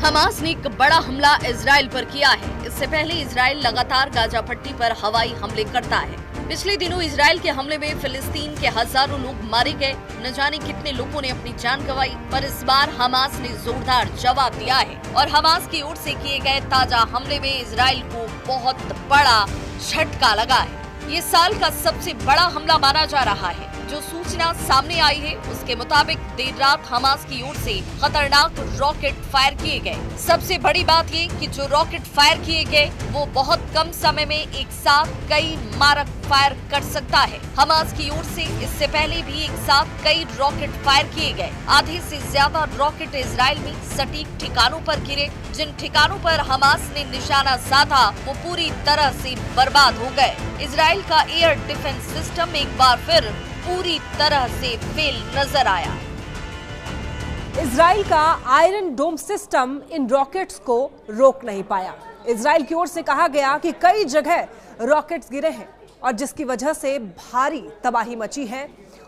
Hamas ने एक बड़ा हमला इजराइल पर किया है। इससे पहले इजराइल लगातार गाजा पट्टी पर हवाई हमले करता है। पिछले दिनों इजराइल के हमले में फिलिस्तीन के हजारों लोग मारे गए, न जाने कितने लोगों ने अपनी जान गंवाई। पर इस बार हमास ने जोरदार जवाब दिया है और हमास की ओर से किए गए ताजा हमले में इजराइल को बहुत बड़ा झटका लगा है। ये साल का सबसे बड़ा हमला माना जा रहा है। जो सूचना सामने आई है उसके मुताबिक देर रात हमास की ओर से खतरनाक रॉकेट फायर किए गए। सबसे बड़ी बात ये कि जो रॉकेट फायर किए गए वो बहुत कम समय में एक साथ कई मारक फायर कर सकता है। हमास की ओर से इससे पहले भी एक साथ कई रॉकेट फायर किए गए। आधे से ज्यादा रॉकेट इजराइल में सटीक ठिकानों पर गिरे। जिन ठिकानों पर हमास ने निशाना साधा वो पूरी तरह से बर्बाद हो गए। इजराइल का एयर डिफेंस सिस्टम एक बार फिर पूरी तरह से फेल नजर आया। इजराइल का आयरन डोम सिस्टम इन रॉकेट्स को रोक नहीं पाया। इजराइल की ओर से कहा गया कि कई जगह रॉकेट्स गिरे हैं और जिसकी वजह से भारी तबाही मची है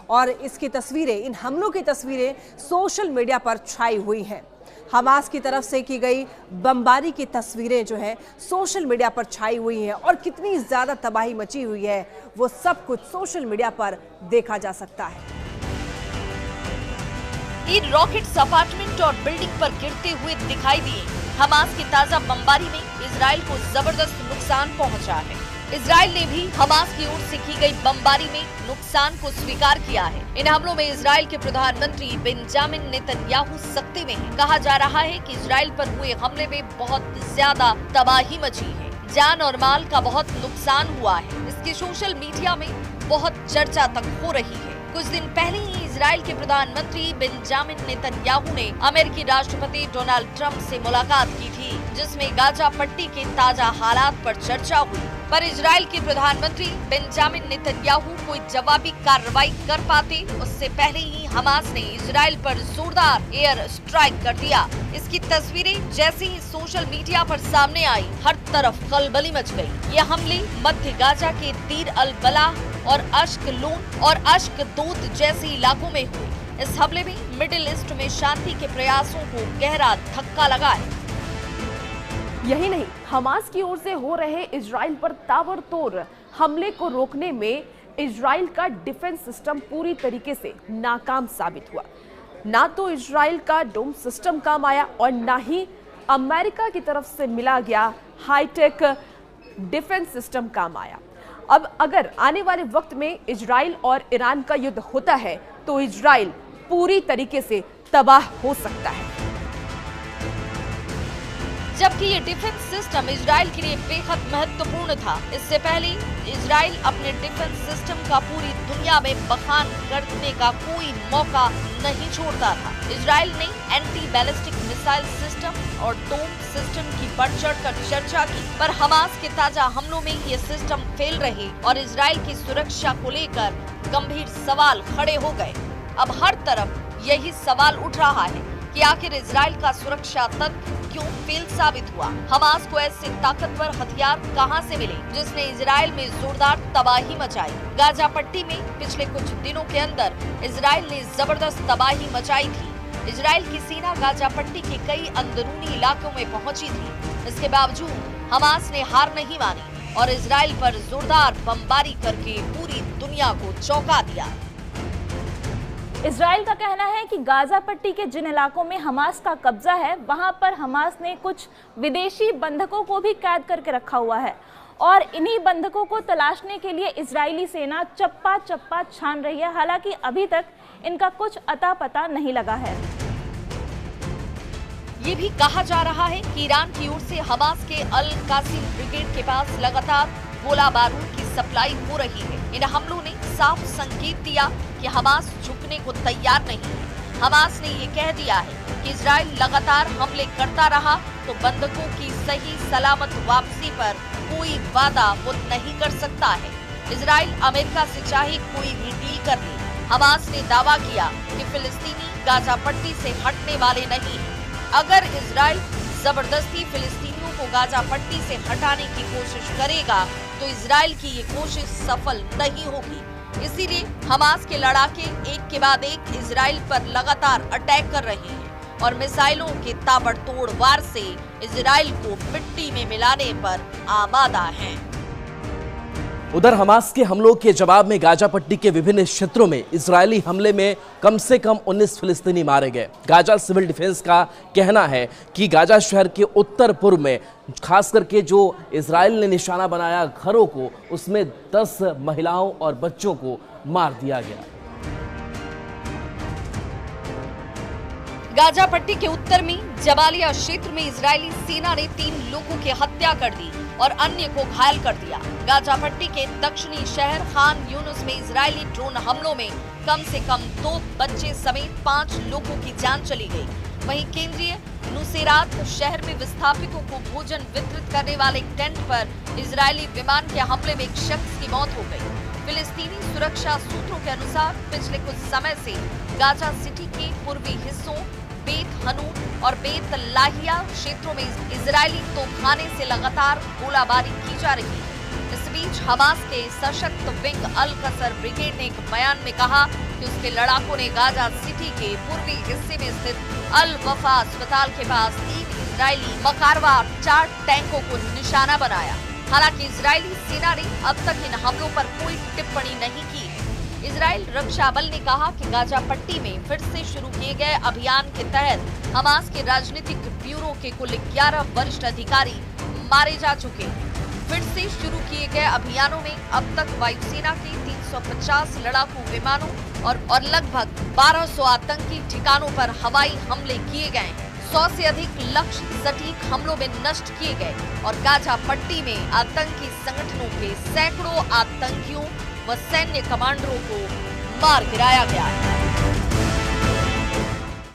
और इसकी तस्वीरें, इन हमलों की तस्वीरें सोशल मीडिया पर छाई हुई हैं। हमास की तरफ से की गई बमबारी की तस्वीरें जो है सोशल मीडिया पर छाई हुई हैं और कितनी ज्यादा तबाही मची हुई है वो सब कुछ सोशल मीडिया पर देखा जा सकता है। इन रॉकेट्स अपार्टमेंट और बिल्डिंग पर गिरते हुए दिखाई दिए। हमास की ताजा बमबारी में इजराइल को जबरदस्त नुकसान पहुंचा है। इजराइल ने भी हमास की ओर से की गई बमबारी में नुकसान को स्वीकार किया है। इन हमलों में इजराइल के प्रधानमंत्री बेंजामिन नेतन्याहू सख्ती में हैं। कहा जा रहा है कि इजराइल पर हुए हमले में बहुत ज्यादा तबाही मची है, जान और माल का बहुत नुकसान हुआ है। इसकी सोशल मीडिया में बहुत चर्चा तक हो रही है। कुछ दिन पहले ही इजराइल के प्रधानमंत्री बेंजामिन नेतन्याहू ने अमेरिकी राष्ट्रपति डोनाल्ड ट्रंप से मुलाकात की थी, जिसमें गाजा पट्टी के ताजा हालात पर चर्चा हुई। पर इजराइल के प्रधानमंत्री बेंजामिन नेतन्याहू कोई जवाबी कार्रवाई कर पाते उससे पहले ही हमास ने इजराइल पर जोरदार एयर स्ट्राइक कर दिया। इसकी तस्वीरें जैसे ही सोशल मीडिया पर सामने आई, हर तरफ खलबली मच गई। ये हमले मध्य गाजा के दीर अल बलाह और अश्कलोन और अश्कदोद जैसे इलाकों में हुए। इस हमले में मिडिल ईस्ट में शांति के प्रयासों को गहरा धक्का लगा है। यही नहीं, हमास की ओर से हो रहे इजराइल पर ताबड़तोड़ हमले को रोकने में इजराइल का डिफेंस सिस्टम पूरी तरीके से नाकाम साबित हुआ। ना तो इजराइल का डोम सिस्टम काम आया और ना ही अमेरिका की तरफ से मिला गया हाईटेक डिफेंस सिस्टम काम आया। अब अगर आने वाले वक्त में इजराइल और ईरान का युद्ध होता है तो इजराइल पूरी तरीके से तबाह हो सकता है। जबकि ये डिफेंस सिस्टम इजराइल के लिए बेहद महत्वपूर्ण था। इससे पहले इजराइल अपने डिफेंस सिस्टम का पूरी दुनिया में बखान करने का कोई मौका नहीं छोड़ता था। इजराइल ने एंटी बैलिस्टिक मिसाइल सिस्टम और डोम सिस्टम की बढ़ चढ़कर चर्चा की, पर हमास के ताजा हमलों में ये सिस्टम फेल रहे और इजराइल की सुरक्षा को लेकर गंभीर सवाल खड़े हो गए। अब हर तरफ यही सवाल उठ रहा है कि आखिर इजराइल का सुरक्षा तंत्र क्यों फेल साबित हुआ। हमास को ऐसे ताकतवर हथियार कहां से मिले जिसने इजराइल में जोरदार तबाही मचाई। गाजा पट्टी में पिछले कुछ दिनों के अंदर इजराइल ने जबरदस्त तबाही मचाई थी। इजराइल की सेना गाजा पट्टी के कई अंदरूनी इलाकों में पहुंची थी। इसके बावजूद हमास ने हार नहीं मानी और इजराइल पर जोरदार बमबारी करके पूरी दुनिया को चौंका दिया। इजराइल का कहना है कि गाजा पट्टी के जिन इलाकों में हमास का कब्जा है वहां पर हमास ने कुछ विदेशी बंधकों को भी कैद करके रखा हुआ है और इन्हीं बंधकों को तलाशने के लिए इजरायली सेना चप्पा चप्पा छान रही है। हालांकि अभी तक इनका कुछ अता पता नहीं लगा है। ये भी कहा जा रहा है कि ईरान की ओर से हमास के अल कासिम ब्रिगेड के पास लगातार गोला बारूद की सप्लाई हो रही है। इन हमलों ने साफ संकेत दिया कि हमास झुकने को तैयार नहीं है। हमास ने ये कह दिया है कि इजराइल लगातार हमले करता रहा तो बंधकों की सही सलामत वापसी पर कोई वादा वो नहीं कर सकता है। इजराइल अमेरिका से चाहे कोई भी डील कर ले। हमास ने दावा किया कि फिलिस्तीनी गाजा पट्टी से हटने वाले नहीं हैं। अगर इजराइल जबरदस्ती फिलिस्तीनियों को गाजा पट्टी से हटाने की कोशिश करेगा तो इजराइल की ये कोशिश सफल नहीं होगी। इसीलिए हमास के लड़ाके एक के बाद एक इजराइल पर लगातार अटैक कर रहे हैं। और मिसाइलों के ताबड़तोड़ वार से इजराइल को मिट्टी में मिलाने पर आमादा हैं। उधर हमास के हमलों के जवाब में गाजा पट्टी के विभिन्न क्षेत्रों में इजरायली हमले में कम से कम 19 फिलिस्तीनी मारे गए। गाजा सिविल डिफेंस का कहना है कि गाजा शहर के उत्तर पूर्व में खास करके जो इजराइल ने निशाना बनाया घरों को, उसमें 10 महिलाओं और बच्चों को मार दिया गया। गाजा पट्टी के उत्तर में जबालिया क्षेत्र में इजरायली सेना ने 3 लोगों की हत्या कर दी और अन्य को घायल कर दिया। गाजा पट्टी के दक्षिणी शहर खान यूनुस में इजरायली ड्रोन हमलों में कम से कम 2 बच्चे समेत 5 लोगों की जान चली गई। वहीं केंद्रीय नुसेरात शहर में विस्थापितों को भोजन वितरित करने वाले एक टेंट पर इजरायली विमान के हमले में एक शख्स की मौत हो गई। फिलिस्तीनी सुरक्षा सूत्रों के अनुसार पिछले कुछ समय से गाजा सिटी के पूर्वी हिस्सों बेत हनून और बेत लाहिया क्षेत्रों में इजरायली तोपखाने से लगातार गोलाबारी की जा रही है। इस बीच हमास के सशक्त विंग अल कसर ब्रिगेड ने एक बयान में कहा कि उसके लड़ाकों ने गाजा सिटी के पूर्वी हिस्से में स्थित अल वफा अस्पताल के पास 3 इजरायली मकारवा 4 टैंकों को निशाना बनाया। हालांकि इजरायली सेना ने अब तक इन हमलों पर कोई टिप्पणी नहीं की है। इजराइल रक्षा बल ने कहा कि गाजा पट्टी में फिर से शुरू किए गए अभियान के तहत हमास के राजनीतिक ब्यूरो के कुल 11 वरिष्ठ अधिकारी मारे जा चुके हैं। फिर से शुरू किए गए अभियानों में अब तक वायुसेना के 350 लड़ाकू विमानों और लगभग 1200 आतंकी ठिकानों पर हवाई हमले किए गए। 100 से अधिक लक्ष्य सटीक हमलों में नष्ट किए गए और गाजा पट्टी में आतंकी संगठनों के सैकड़ों आतंकियों व सैन्य कमांडरों को मार गिराया गया है।